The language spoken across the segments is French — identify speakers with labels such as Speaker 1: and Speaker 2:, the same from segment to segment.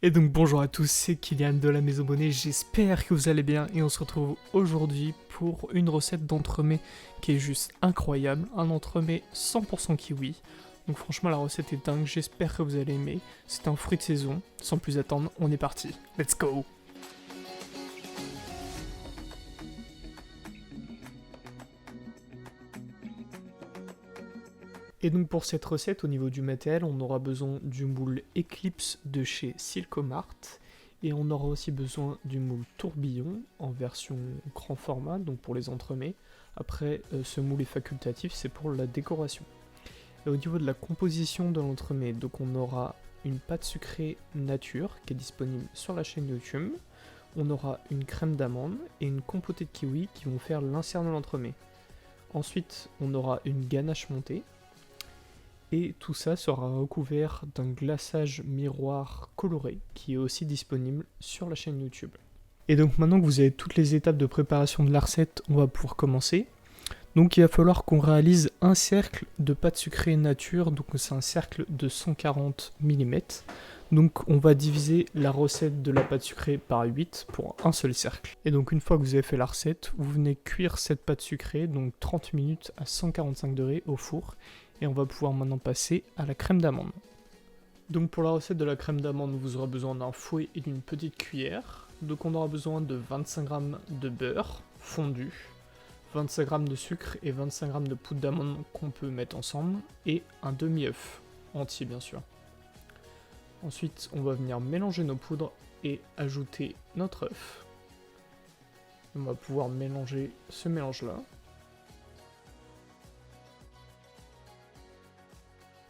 Speaker 1: Et donc bonjour à tous, c'est Kylian de la Maison Bonnet, j'espère que vous allez bien et on se retrouve aujourd'hui pour une recette d'entremets qui est juste incroyable, un entremets 100% kiwi. Donc franchement la recette est dingue, j'espère que vous allez aimer, c'est un fruit de saison, sans plus attendre, on est parti, let's go. Et donc pour cette recette, au niveau du matériel, on aura besoin du moule Eclipse de chez Silcomart. Et on aura aussi besoin du moule tourbillon en version grand format, donc pour les entremets. Après, ce moule est facultatif, c'est pour la décoration. Et au niveau de la composition de l'entremet, donc on aura une pâte sucrée nature qui est disponible sur la chaîne YouTube. On aura une crème d'amande et une compotée de kiwi qui vont faire l'insert de l'entremet. Ensuite, on aura une ganache montée. Et tout ça sera recouvert d'un glaçage miroir coloré qui est aussi disponible sur la chaîne YouTube. Et donc maintenant que vous avez toutes les étapes de préparation de la recette, on va pouvoir commencer. Donc il va falloir qu'on réalise un cercle de pâte sucrée nature, donc c'est un cercle de 140 mm. Donc on va diviser la recette de la pâte sucrée par 8 pour un seul cercle. Et donc une fois que vous avez fait la recette, vous venez cuire cette pâte sucrée, donc 30 minutes à 145 degrés au four. Et on va pouvoir maintenant passer à la crème d'amande. Donc pour la recette de la crème d'amande, vous aurez besoin d'un fouet et d'une petite cuillère. Donc on aura besoin de 25 g de beurre fondu, 25 g de sucre et 25 g de poudre d'amande qu'on peut mettre ensemble, et un demi-œuf, entier bien sûr. Ensuite, on va venir mélanger nos poudres et ajouter notre œuf. On va pouvoir mélanger ce mélange-là.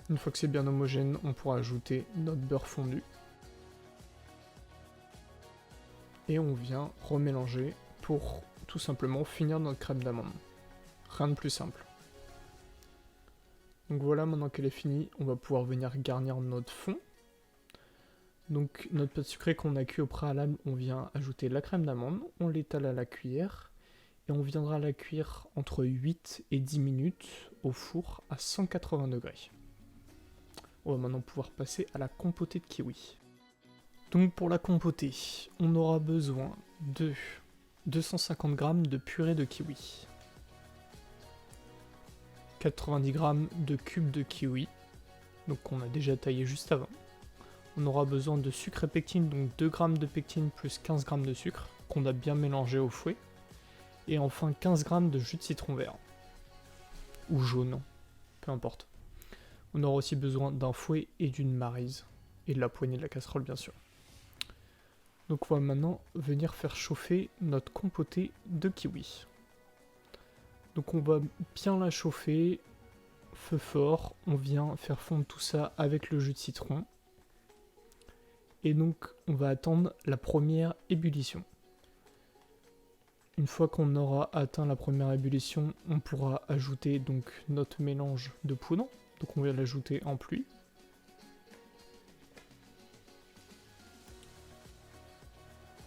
Speaker 1: Une fois que c'est bien homogène, on pourra ajouter notre beurre fondu. Et on vient remélanger pour tout simplement finir notre crème d'amande. Rien de plus simple. Donc voilà, maintenant qu'elle est finie, on va pouvoir venir garnir notre fond. Donc notre pâte sucrée qu'on a cuit au préalable, on vient ajouter la crème d'amande, on l'étale à la cuillère. Et on viendra la cuire entre 8 et 10 minutes au four à 180 degrés. On va maintenant pouvoir passer à la compotée de kiwi. Donc pour la compotée, on aura besoin de 250 g de purée de kiwi, 90 g de cubes de kiwi, donc qu'on a déjà taillé juste avant. On aura besoin de sucre et pectine, donc 2 g de pectine plus 15 g de sucre, qu'on a bien mélangé au fouet. Et enfin 15 g de jus de citron vert, ou jaune, peu importe. On aura aussi besoin d'un fouet et d'une maryse, et de la poignée de la casserole bien sûr. Donc on va maintenant venir faire chauffer notre compotée de kiwi. Donc on va bien la chauffer, feu fort, on vient faire fondre tout ça avec le jus de citron. Et donc on va attendre la première ébullition. Une fois qu'on aura atteint la première ébullition, on pourra ajouter donc notre mélange de poudre. Donc on va l'ajouter en pluie.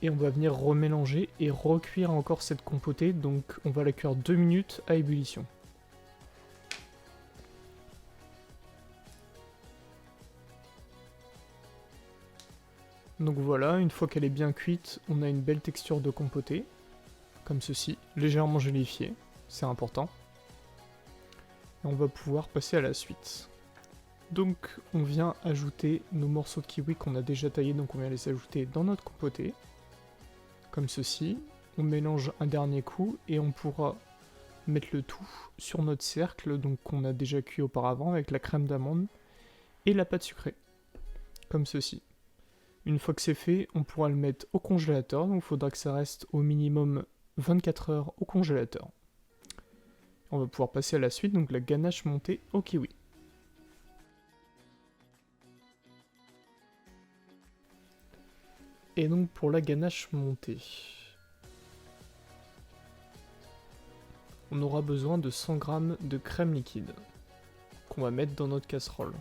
Speaker 1: Et on va venir remélanger et recuire encore cette compotée. Donc on va la cuire 2 minutes à ébullition. Donc voilà, une fois qu'elle est bien cuite, on a une belle texture de compotée. Comme ceci, légèrement gélifiée, c'est important. Et on va pouvoir passer à la suite. Donc on vient ajouter nos morceaux de kiwi qu'on a déjà taillés, donc on vient les ajouter dans notre compotée, comme ceci. On mélange un dernier coup et on pourra mettre le tout sur notre cercle, donc qu'on a déjà cuit auparavant avec la crème d'amande et la pâte sucrée, comme ceci. Une fois que c'est fait, on pourra le mettre au congélateur, donc il faudra que ça reste au minimum 24 heures au congélateur. On va pouvoir passer à la suite, donc la ganache montée au kiwi. Et donc pour la ganache montée, on aura besoin de 100 g de crème liquide qu'on va mettre dans notre casserole.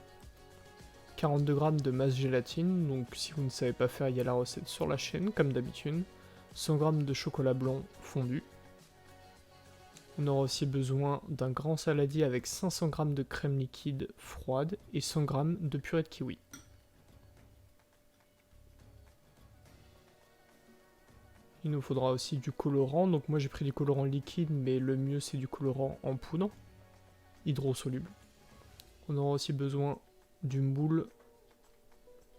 Speaker 1: 42 g de masse gélatine, donc si vous ne savez pas faire, il y a la recette sur la chaîne comme d'habitude. 100 g de chocolat blanc fondu. On aura aussi besoin d'un grand saladier avec 500 g de crème liquide froide et 100 g de purée de kiwi. Il nous faudra aussi du colorant, donc moi j'ai pris du colorant liquide, mais le mieux c'est du colorant en poudre, hydrosoluble. On aura aussi besoin du moule,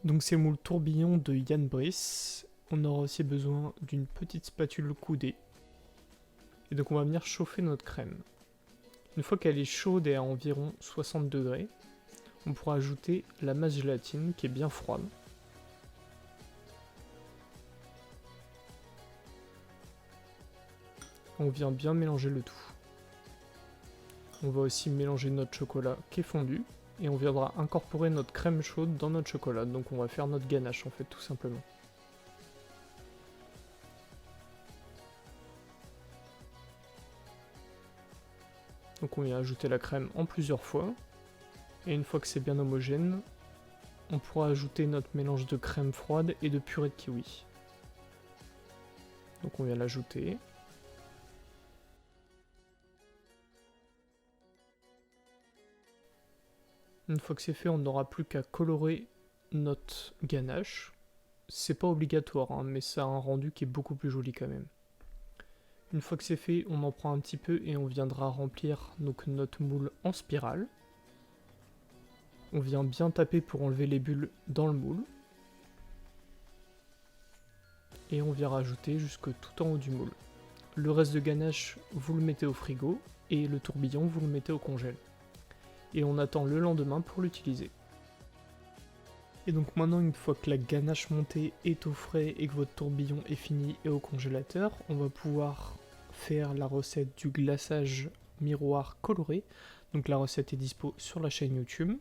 Speaker 1: donc c'est le moule tourbillon de Jan Briss. On aura aussi besoin d'une petite spatule coudée. Et donc on va venir chauffer notre crème. Une fois qu'elle est chaude et à environ 60 degrés, on pourra ajouter la masse gélatine qui est bien froide. On vient bien mélanger le tout. On va aussi mélanger notre chocolat qui est fondu. Et on viendra incorporer notre crème chaude dans notre chocolat. Donc on va faire notre ganache en fait tout simplement. Donc on vient ajouter la crème en plusieurs fois. Et une fois que c'est bien homogène, on pourra ajouter notre mélange de crème froide et de purée de kiwi. Donc on vient l'ajouter. Une fois que c'est fait, on n'aura plus qu'à colorer notre ganache. C'est pas obligatoire, hein, mais ça a un rendu qui est beaucoup plus joli quand même. Une fois que c'est fait, on en prend un petit peu et on viendra remplir donc notre moule en spirale. On vient bien taper pour enlever les bulles dans le moule. Et on vient rajouter jusque tout en haut du moule. Le reste de ganache, vous le mettez au frigo et le tourbillon, vous le mettez au congèle. Et on attend le lendemain pour l'utiliser. Et donc maintenant, une fois que la ganache montée est au frais et que votre tourbillon est fini et au congélateur, on va pouvoir faire la recette du glaçage miroir coloré. Donc la recette est dispo sur la chaîne YouTube.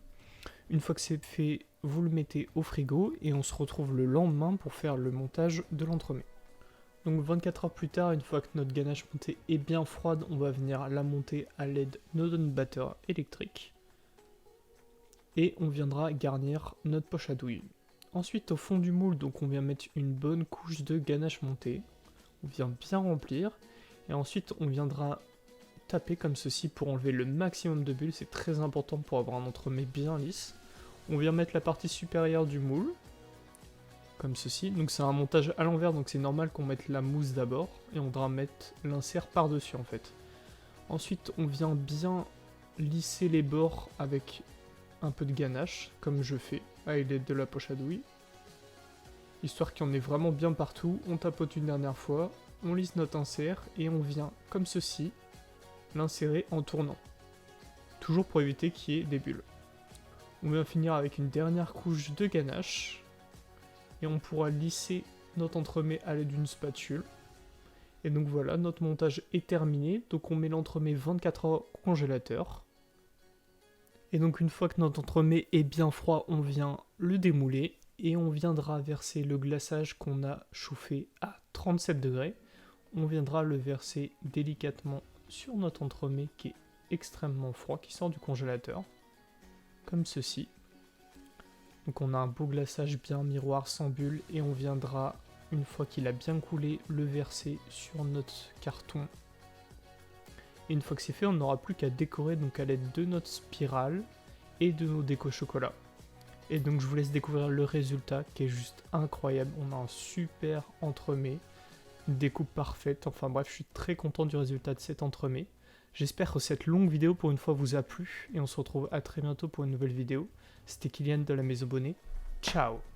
Speaker 1: Une fois que c'est fait, vous le mettez au frigo et on se retrouve le lendemain pour faire le montage de l'entremets. Donc 24 heures plus tard, une fois que notre ganache montée est bien froide, on va venir la monter à l'aide d'un batteur électrique. Et on viendra garnir notre poche à douille. Ensuite, au fond du moule, donc on vient mettre une bonne couche de ganache montée. On vient bien remplir. Et ensuite, on viendra taper comme ceci pour enlever le maximum de bulles. C'est très important pour avoir un entremets bien lisse. On vient mettre la partie supérieure du moule. Comme ceci. Donc c'est un montage à l'envers, donc c'est normal qu'on mette la mousse d'abord. Et on devra mettre l'insert par-dessus en fait. Ensuite, on vient bien lisser les bords avec un peu de ganache, comme je fais, avec l'aide de la poche à douille. Histoire qu'il y en ait vraiment bien partout, on tapote une dernière fois, on lisse notre insert, et on vient, comme ceci, l'insérer en tournant. Toujours pour éviter qu'il y ait des bulles. On vient finir avec une dernière couche de ganache, et on pourra lisser notre entremets à l'aide d'une spatule. Et donc voilà, notre montage est terminé, donc on met l'entremets 24 heures au congélateur. Et donc une fois que notre entremets est bien froid, on vient le démouler et on viendra verser le glaçage qu'on a chauffé à 37 degrés. On viendra le verser délicatement sur notre entremets qui est extrêmement froid, qui sort du congélateur, comme ceci. Donc on a un beau glaçage bien miroir sans bulles et on viendra, une fois qu'il a bien coulé, le verser sur notre carton. Et une fois que c'est fait, on n'aura plus qu'à décorer donc à l'aide de notre spirale et de nos déco chocolat. Et donc je vous laisse découvrir le résultat qui est juste incroyable. On a un super entremets, une découpe parfaite. Enfin bref, je suis très content du résultat de cet entremets. J'espère que cette longue vidéo pour une fois vous a plu et on se retrouve à très bientôt pour une nouvelle vidéo. C'était Kylian de la Maison Bonnet. Ciao!